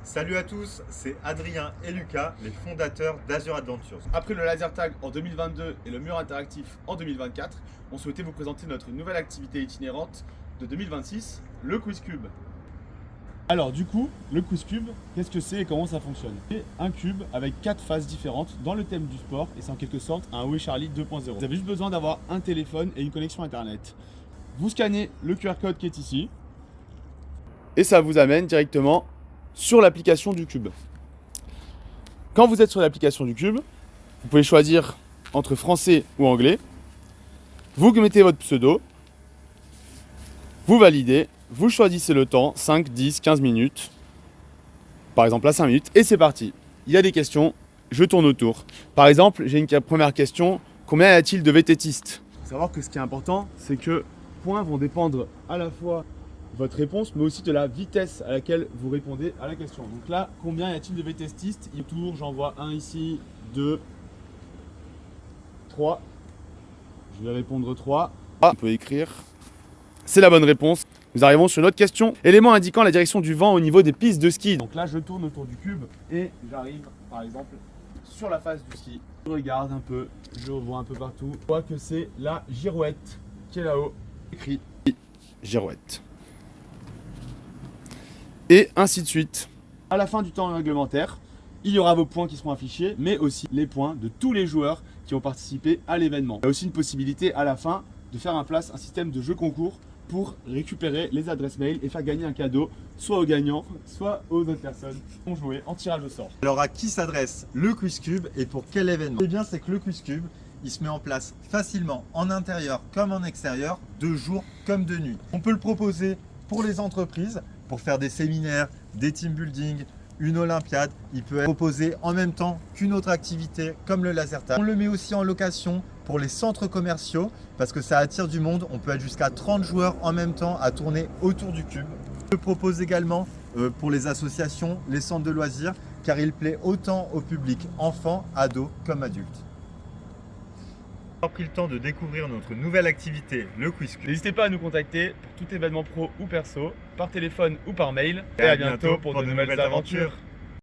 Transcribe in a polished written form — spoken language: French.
Salut à tous, c'est Adrien et Lucas, les fondateurs d'Azure Adventures. Après le laser tag en 2022 et le mur interactif en 2024, on souhaitait vous présenter notre nouvelle activité itinérante de 2026, le Quiz Cube. Alors du coup, le Quiz Cube, qu'est-ce que c'est et comment ça fonctionne? C'est un cube avec 4 phases différentes dans le thème du sport et c'est en quelque sorte un Oui Charlie 2.0. Vous avez juste besoin d'avoir un téléphone et une connexion internet. Vous scannez le QR code qui est ici et ça vous amène directement sur l'application du cube. Quand vous êtes sur l'application du cube, vous pouvez choisir entre français ou anglais. Vous mettez votre pseudo, vous validez, vous choisissez le temps, 5, 10, 15 minutes. Par exemple à 5 minutes, et c'est parti. Il y a des questions, je tourne autour. Par exemple, j'ai une première question, combien y a-t-il de vététistes? Il faut savoir que ce qui est important, c'est que points vont dépendre à la fois de votre réponse, mais aussi de la vitesse à laquelle vous répondez à la question. Donc là, combien y a-t-il de vététistes? Autour, j'en vois un ici, 2, 3. Je vais répondre 3. On peut écrire. C'est la bonne réponse. Nous arrivons sur notre question. Élément indiquant la direction du vent au niveau des pistes de ski. Donc là, je tourne autour du cube et j'arrive, par exemple, sur la face du ski. Je regarde un peu, je vois un peu partout. Je vois que c'est la girouette qui est là-haut. Écrit girouette. Et ainsi de suite. À la fin du temps réglementaire, il y aura vos points qui seront affichés, mais aussi les points de tous les joueurs qui ont participé à l'événement. Il y a aussi une possibilité à la fin de faire en place un système de jeu concours pour récupérer les adresses mail et faire gagner un cadeau, soit aux gagnants, soit aux autres personnes qui ont joué en tirage au sort. Alors à qui s'adresse le Quiz Cube et pour quel événement? Eh bien c'est que le Quiz Cube, il se met en place facilement en intérieur comme en extérieur, de jour comme de nuit. On peut le proposer pour les entreprises, pour faire des séminaires, des team building, une olympiade. Il peut être proposé en même temps qu'une autre activité comme le laser tag. On le met aussi en location pour les centres commerciaux parce que ça attire du monde. On peut être jusqu'à 30 joueurs en même temps à tourner autour du cube. On le propose également pour les associations, les centres de loisirs, car il plaît autant au public enfant, ado comme adulte. On a pris le temps de découvrir notre nouvelle activité, le Quiz Cube. N'hésitez pas à nous contacter pour tout événement pro ou perso, par téléphone ou par mail. Et à bientôt pour de nouvelles aventures.